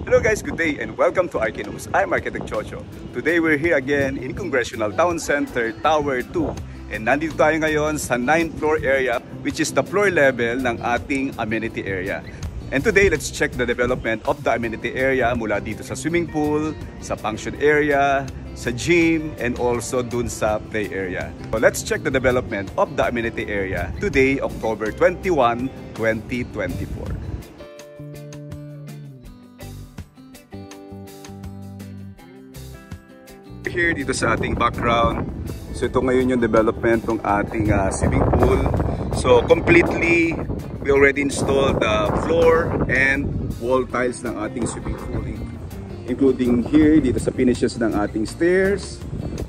Hello guys, good day and welcome to RK News. I'm Architect Chocho. Today we're here again in Congressional Town Center, Tower 2. And nandito tayo ngayon sa 9th floor area, which is the floor level ng ating amenity area. And today, let's check the development of the amenity area mula dito sa swimming pool, sa function area, sa gym, and also dun sa play area. So let's check the development of the amenity area today, October 21, 2024. Here dito sa ating background, so ito ngayon yung development ng ating swimming pool. So completely we already installed the floor and wall tiles ng ating swimming pool, including here dito sa finishes ng ating stairs,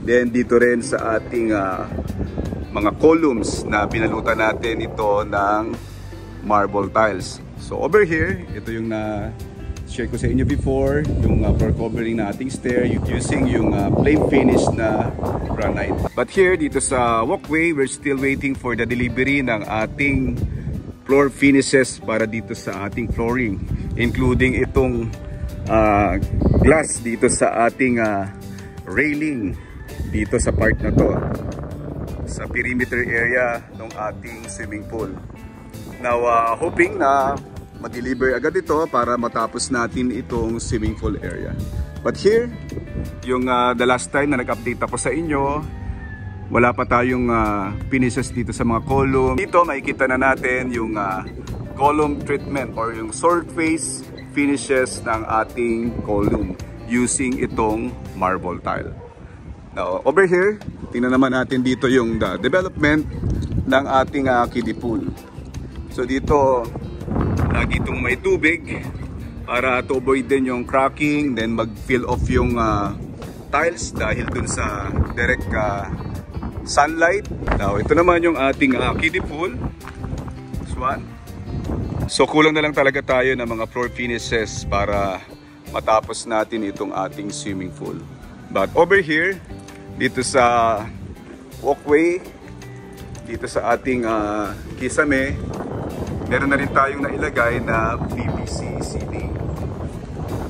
then dito rin sa ating mga columns na pinalutan natin ito ng marble tiles. So over here, ito yung share ko sa inyo before, yung floor covering na ating stair using yung plain finish na granite. But here, dito sa walkway, we're still waiting for the delivery ng ating floor finishes para dito sa ating flooring, including itong glass dito sa ating railing dito sa part na to, sa perimeter area ng ating swimming pool. Now, hoping na ma-deliver agad ito para matapos natin itong swimming pool area. But here, yung the last time na nag-update ako sa inyo, wala pa tayong finishes dito sa mga column. Dito makikita na natin yung column treatment or yung surface finishes ng ating column using itong marble tile. Now, over here, tingnan naman natin dito yung development ng ating kiddie pool. So dito, lagi itong may tubig para to avoid din yung cracking, then mag-fill off yung tiles dahil dun sa direct sunlight. Now, ito naman yung ating kiddie pool. This one. So kulang na lang talaga tayo ng mga floor finishes para matapos natin itong ating swimming pool. But over here, dito sa walkway, dito sa ating kisame, meron na rin tayong nailagay na PVC ceiling.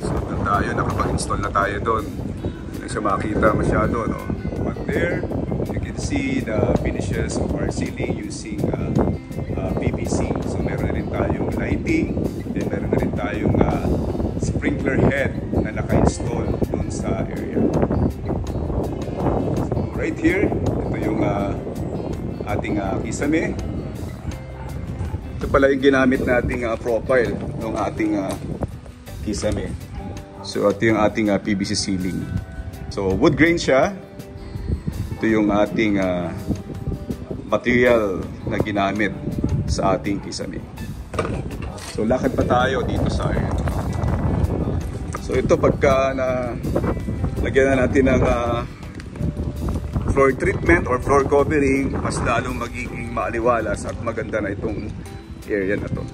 So doon tayo, nakapag-install na tayo doon. Hindi siya makita masyado, no? But there, you can see the finishes of our ceiling using PVC. So meron na rin tayong lighting, then meron na rin tayong sprinkler head na naka-install doon sa area. So right here, ito yung ating kisame. Ito pala yung ginamit nating profile ng ating kisame. So ito yung ating PVC ceiling. So wood grain siya. Ito yung ating material na ginamit sa ating kisame. So lakad pa tayo dito sa area. So ito pagka lagyan na natin ng floor treatment or floor covering, mas lalong magiging maaliwalas at maganda na itong area na to.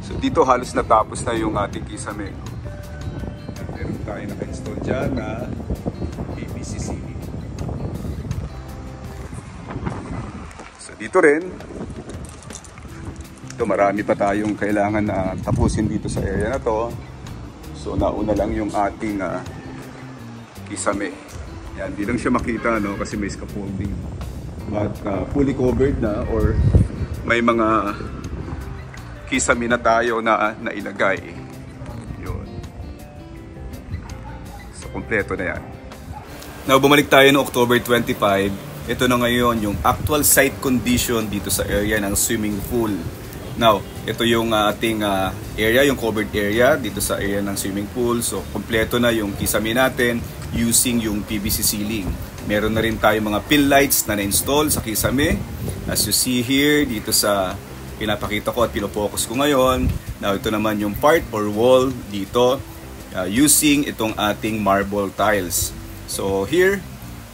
So dito halos natapos na yung ating kisame. Meron tayo naka-install dyan na PVC ceiling. So dito rin, ito marami pa tayong kailangan na tapusin dito sa area na to. So nauna lang yung ating kisame. Yan, di lang siya makita, no, kasi may scaffolding. But fully covered na, or may mga kisame na tayo na nailagay. Yun. So, kompleto na yan. Now, bumalik tayo noong October 25. Ito na ngayon yung actual site condition dito sa area ng swimming pool. Now, ito yung ating area, yung covered area dito sa area ng swimming pool. So, kompleto na yung kisame natin using yung PVC ceiling. Meron na rin tayo mga pill lights na na-install sa kisame. As you see here, dito sa pinapakita ko at pinofocus ko ngayon. Now, ito naman yung part or wall dito using itong ating marble tiles. So here,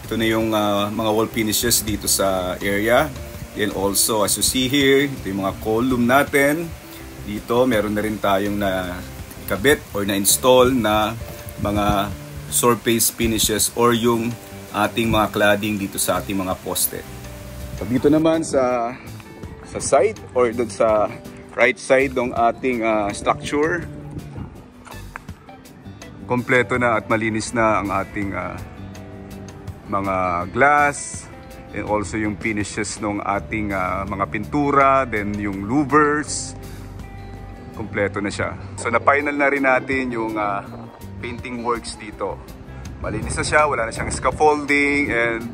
ito na yung mga wall finishes dito sa area. Then also, as you see here, ito yung mga column natin. Dito, meron na rin tayong nakabit or na-install na mga surface finishes or yung ating mga cladding dito sa ating mga poste. So, dito naman sa side or doon sa right side ng ating structure, kompleto na at malinis na ang ating mga glass, and also yung finishes ng ating mga pintura, then yung louvers, kompleto na siya. So na-final na rin natin yung painting works dito. Malinis na siya, wala na siyang scaffolding, and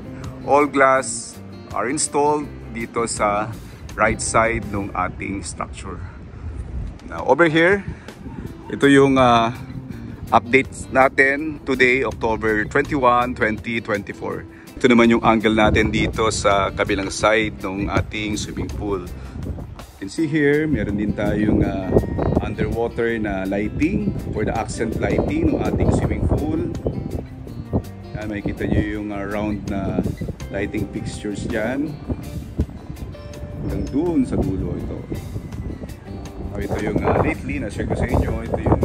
all glass are installed dito sa right side ng ating structure. Now over here, ito yung updates natin today, October 21, 2024. Ito naman yung angle natin dito sa kabilang side ng ating swimming pool. You can see here, meron din tayong underwater na lighting for the accent lighting ng ating swimming pool. Yan, makikita nyo yung round na lighting fixtures dyan. Hanggang doon sa dulo ito. Ito yung lately na-share ko sa inyo. Ito yung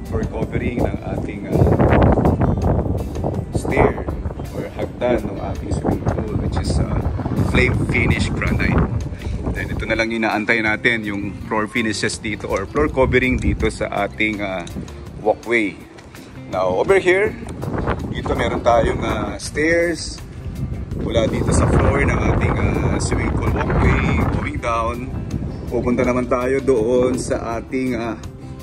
floor covering ng ating stair or hagdan ng ating swimming pool, which is flame finish granite. Then ito na lang inaantay natin, yung floor finishes dito or floor covering dito sa ating walkway. Now over here, dito meron tayong stairs mula dito sa floor ng ating swimming pool walkway going down. Pupunta naman tayo doon sa ating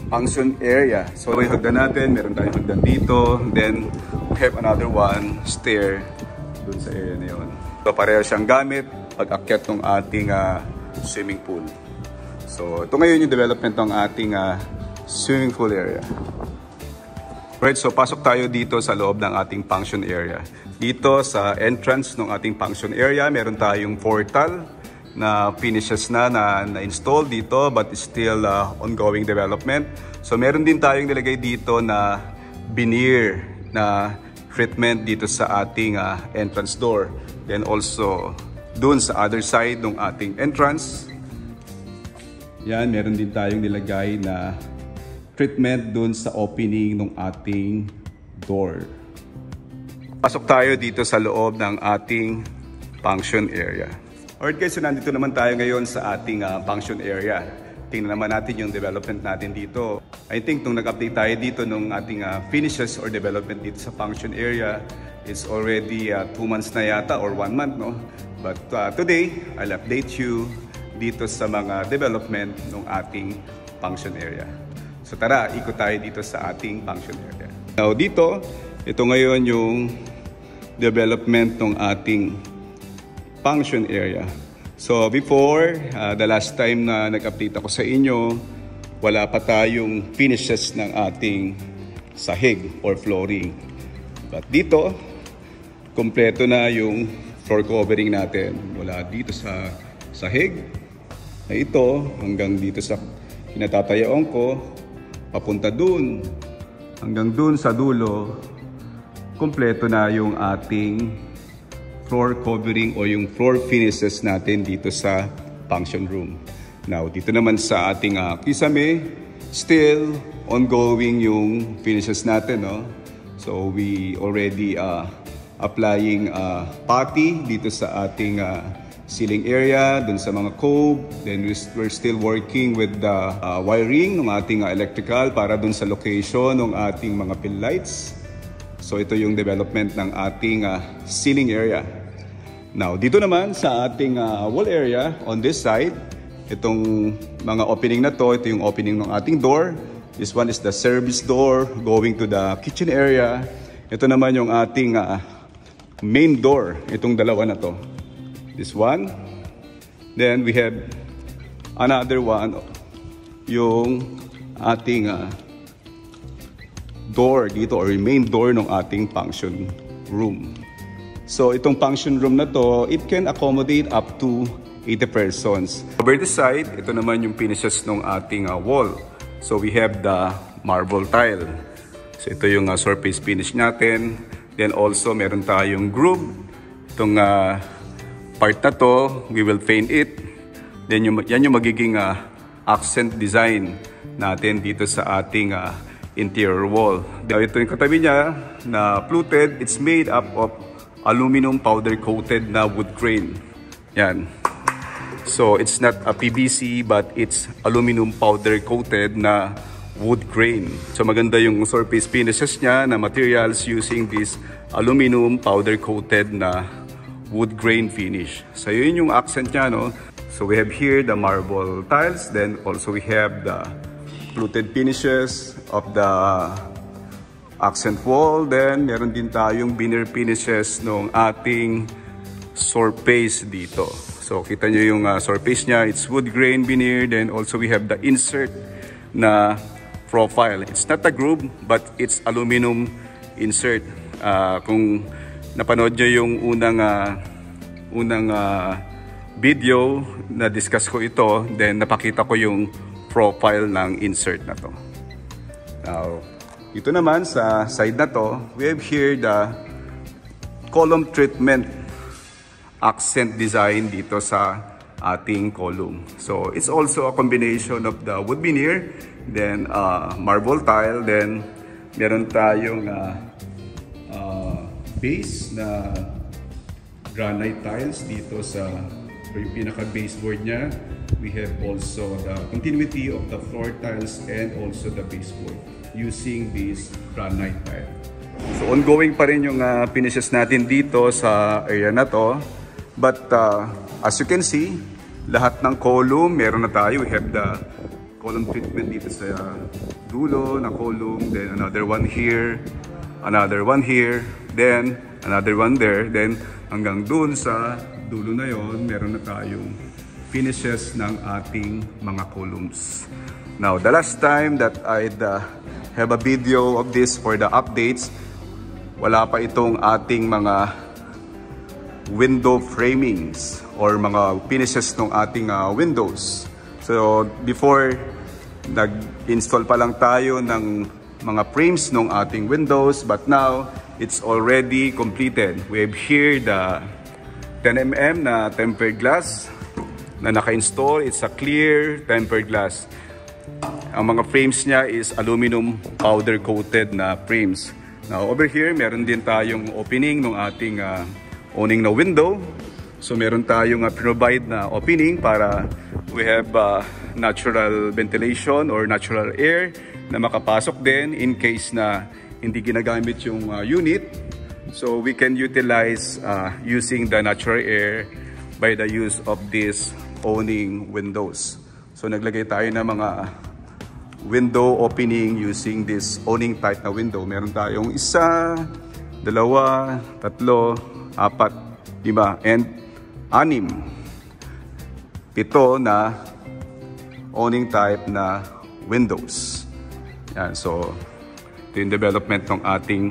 function area. So yung hagdan natin, meron tayong hagdan dito, then we have another one stair doon sa area na yun. So pareho siyang gamit pag-akyat ng ating swimming pool. So ito ngayon yung development ng ating swimming pool area. Right, so pasok tayo dito sa loob ng ating function area. Dito sa entrance ng ating function area, meron tayong portal na finishes na install dito, but still ongoing development. So meron din tayong nilagay dito na veneer na treatment dito sa ating entrance door. Then also dun sa other side ng ating entrance, yan, meron din tayong nilagay na treatment dun sa opening ng ating door. Pasok tayo dito sa loob ng ating function area. Alright guys, so nandito naman tayo ngayon sa ating function area. Tingnan naman natin yung development natin dito. I think nung nag-update tayo dito nung ating finishes or development dito sa function area, it's already 2 months na yata or 1 month, no? But today, I'll update you dito sa mga development ng ating function area. So tara, ikot tayo dito sa ating function area. Now dito, ito ngayon yung development ng ating function area. So before, the last time na nag-update ako sa inyo, wala pa tayong finishes ng ating sahig or flooring. But dito, kompleto na yung floor covering natin. Mula dito sa sahig na ito hanggang dito sa kinatatayaan ko, papunta dun hanggang dun sa dulo, kompleto na yung ating floor covering o yung floor finishes natin dito sa function room. Now, dito naman sa ating kisame, still ongoing yung finishes natin, no? So, we already applying putty dito sa ating ceiling area, dun sa mga cove. Then, we're still working with the wiring ng ating electrical para dun sa location ng ating mga pin lights. So, ito yung development ng ating ceiling area. Now, dito naman sa ating wall area, on this side, itong mga opening na to, ito yung opening ng ating door. This one is the service door going to the kitchen area. Ito naman yung ating main door, itong dalawa na to. This one. Then we have another one, yung ating door dito or main door ng ating function room. So itong function room na to, it can accommodate up to 80 persons. Over this side, ito naman yung finishes ng ating wall. So we have the marble tile. So ito yung surface finish natin. Then also meron tayong groove. Itong part na to, we will paint it. Then yan yung magiging accent design natin dito sa ating interior wall. Ito yung katabi niya na fluted. It's made up of aluminum powder coated na wood grain. Yan. So it's not a PVC but it's aluminum powder coated na wood grain. So maganda yung surface finishes niya na materials using this aluminum powder coated na wood grain finish. So yun yung accent niya, no? So we have here the marble tiles, then also we have the fluted finishes of the accent wall, then meron din tayong veneer finishes ng ating surface dito. So kita nyo yung surface niya, it's wood grain veneer, then also we have the insert na profile. It's not a groove, but it's aluminum insert. Kung napanood nyo yung unang video na discuss ko ito, then napakita ko yung profile ng insert na to. Now, ito naman sa side na to, we have here the column treatment accent design dito sa ating column. So it's also a combination of the wood veneer, then marble tile, then meron tayong base na granite tiles dito sa pinaka baseboard niya. We have also the continuity of the floor tiles and also the baseboard using this granite tile. So ongoing pa rin yung finishes natin dito sa area na to. But as you can see, lahat ng column meron na tayo. We have the column treatment dito sa dulo na column, then another one here, another one here, then another one there, then hanggang dun sa dulo na yon, meron na tayong finishes ng ating mga columns. Now, the last time that I'd have a video of this for the updates, wala pa itong ating mga window framings or mga finishes ng ating windows. So, before, nag-install pa lang tayo ng mga frames ng ating windows, but now, it's already completed. We have here the 10mm na tempered glass na naka-install. It's a clear tempered glass. Ang mga frames niya is aluminum powder coated na frames. Now over here, meron din tayong opening ng ating awning na window. So meron tayong provide na opening para we have natural ventilation or natural air na makapasok din in case na hindi ginagamit yung unit. So we can utilize using the natural air by the use of these awning windows. So naglagay tayo ng mga window opening using this awning type na window. Meron tayong isa, dalawa, tatlo, apat, lima, and anim. Pito na awning type na windows. Yan, so ito yung development ng ating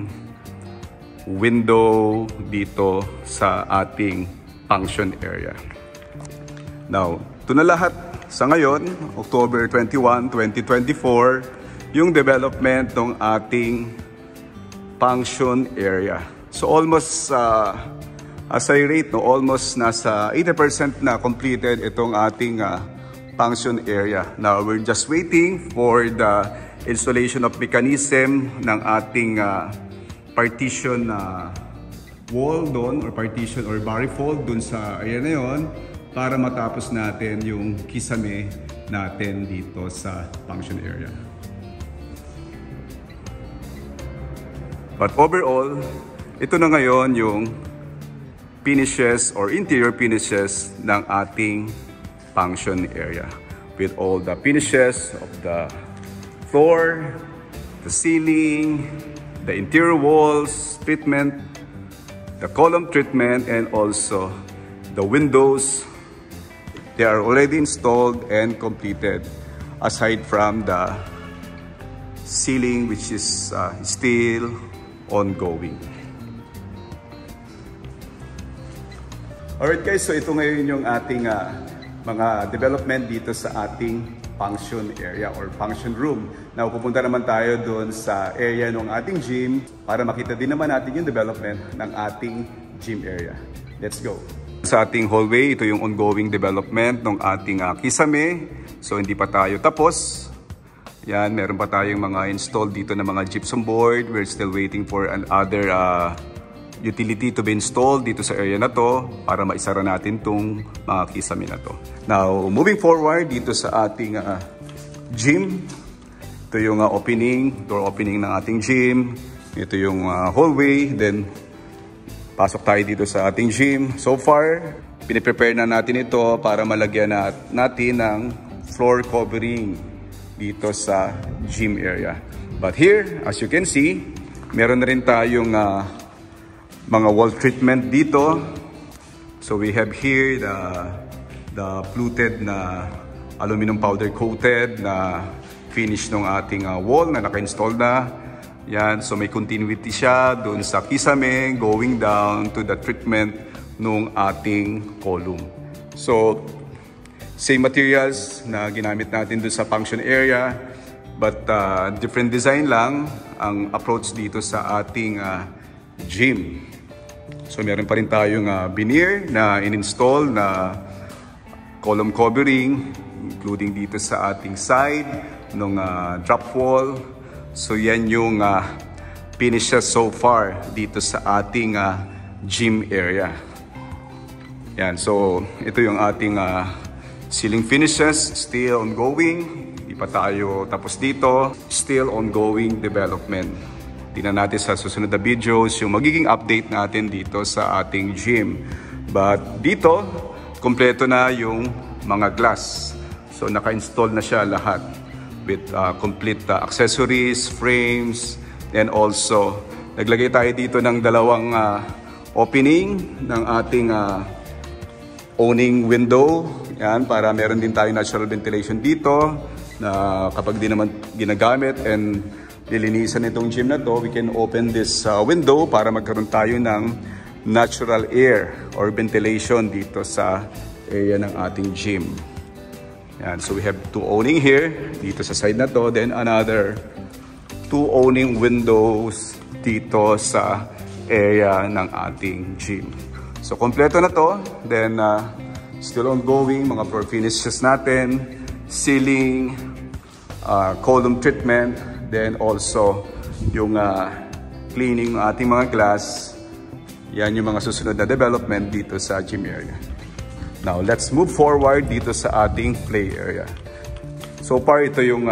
window dito sa ating function area. Now, ito na lahat sa ngayon, October 21, 2024, yung development ng ating function area. So almost, as I rate, no, almost nasa 80% na completed itong ating function area. Now, we're just waiting for the installation of mechanism ng ating partition wall doon, or partition or varifold doon sa area na yon, para matapos natin yung kisame natin dito sa function area. But overall, ito na ngayon yung finishes or interior finishes ng ating function area. With all the finishes of the floor, the ceiling, the interior walls treatment, the column treatment, and also the windows. They are already installed and completed, aside from the ceiling, which is still ongoing. Alright guys, so ito ngayon yung ating mga development dito sa ating function area or function room. Now, pupunta naman tayo doon sa area ng ating gym para makita din naman natin yung development ng ating gym area. Let's go! Sa ating hallway, ito yung ongoing development ng ating kisame. So, hindi pa tayo tapos. Yan, meron pa tayong mga installed dito na mga gypsum board. We're still waiting for another utility to be installed dito sa area na to para maisara natin tong mga kisame na to. Now, moving forward dito sa ating gym. Ito yung door opening ng ating gym. Ito yung hallway. Then, pasok tayo dito sa ating gym. So far, piniprepare na natin ito para malagyan natin ng floor covering dito sa gym area. But here, as you can see, meron na rin tayong mga wall treatment dito. So we have here the fluted na aluminum powder coated na finish ng ating wall na naka-install na. Yan, so may continuity siya doon sa kisame going down to the treatment ng ating column. So same materials na ginamit natin doon sa function area, but different design lang ang approach dito sa ating gym. So meron pa rin tayong veneer na in-install na column covering, including dito sa ating side ng drop wall. So yan yung finishes so far dito sa ating gym area. Yan, so ito yung ating ceiling finishes, still ongoing. Hindi pa tayo tapos dito, still ongoing development. Tingnan natin sa susunod na videos yung magiging update natin dito sa ating gym. But dito, kompleto na yung mga glass. So naka-install na siya lahat with complete accessories, frames, and also naglagay tayo dito ng dalawang opening ng ating owning window. Yan, para meron din tayo natural ventilation dito na kapag di naman ginagamit and lilinisan itong gym na to, we can open this window para magkaroon tayo ng natural air or ventilation dito sa area ng ating gym. Yan, so we have two owning here, dito sa side na to, then another two owning windows dito sa area ng ating gym. So kompleto na to, then still ongoing, mga floor finishes natin, ceiling, column treatment, then also yung cleaning ng ating mga glass. Yan yung mga susunod na development dito sa gym area. Now, let's move forward dito sa ating play area. So far, ito yung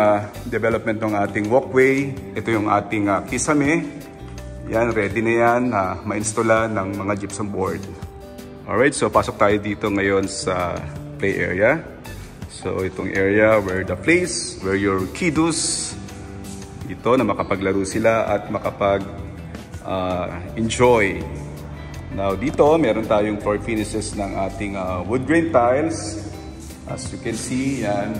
development ng ating walkway. Ito yung ating kisame. Yan, ready na yan na ma-installan ng mga gypsum board. Alright, so pasok tayo dito ngayon sa play area. So itong area where the place, where your kiddos dito na makapaglaro sila at makapag-enjoy. Now dito, meron tayong floor finishes ng ating wood grain tiles. As you can see, yan.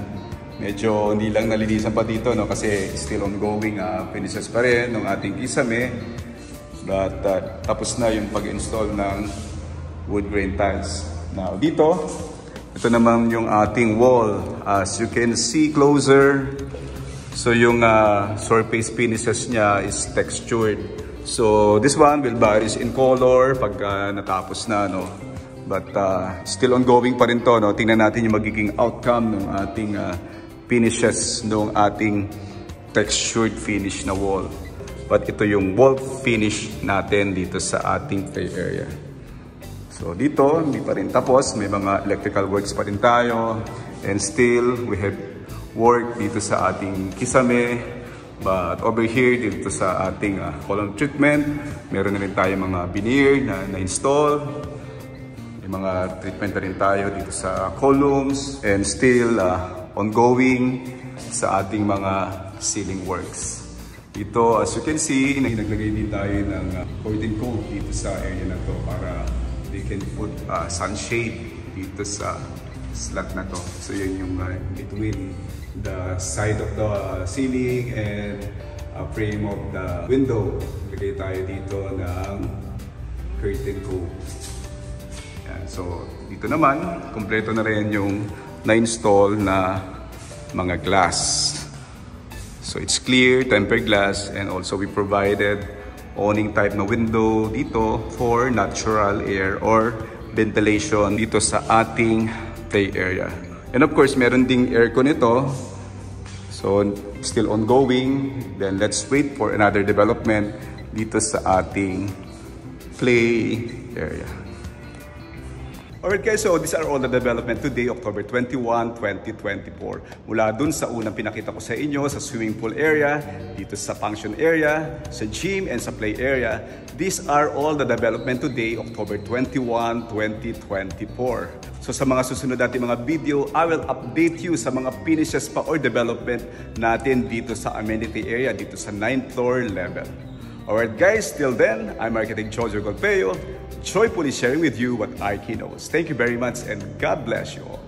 Medyo hindi lang nalinisan pa dito, no? Kasi still ongoing finishes pa rin ng ating kisame. But tapos na yung pag-install ng wood grain tiles. Now dito, ito naman yung ating wall. As you can see closer, so yung surface finishes niya is textured. So this one will vary in color pag natapos na, no? But still ongoing pa rin to, no? Tingnan natin yung magiging outcome ng ating finishes ng ating textured finish na wall. But ito yung wall finish natin dito sa ating play area. So dito, hindi pa rin tapos. May mga electrical works pa rin tayo. And still, we have work dito sa ating kisame. But over here, dito sa ating column treatment, meron na rin tayo mga veneer na na-install. May mga treatment na rin tayo dito sa columns. And still ongoing sa ating mga ceiling works. Dito, as you can see, naglagay din tayo ng curtain coat dito sa area na to para they can put sunshade dito sa slot na to. So yun yung between the side of the ceiling and frame of the window. Lagay tayo dito ng curtain coat. Yan. So dito naman, kompleto na rin yung na-install na mga glass. So it's clear, tempered glass, and also we provided awning type na window dito for natural air or ventilation dito sa ating play area. And of course, meron ding aircon ito. So still ongoing. Then let's wait for another development dito sa ating play area. Alright guys, so these are all the development today, October 21, 2024. Mula dun sa unang pinakita ko sa inyo sa swimming pool area, dito sa function area, sa gym, and sa play area. These are all the development today, October 21, 2024. So sa mga susunod natin mga video, I will update you sa mga finishes pa or development natin dito sa amenity area, dito sa 9th floor level. Alright guys, till then, I'm Architect Jojo Golpeo, joyfully sharing with you what Archie knows. Thank you very much and God bless you all.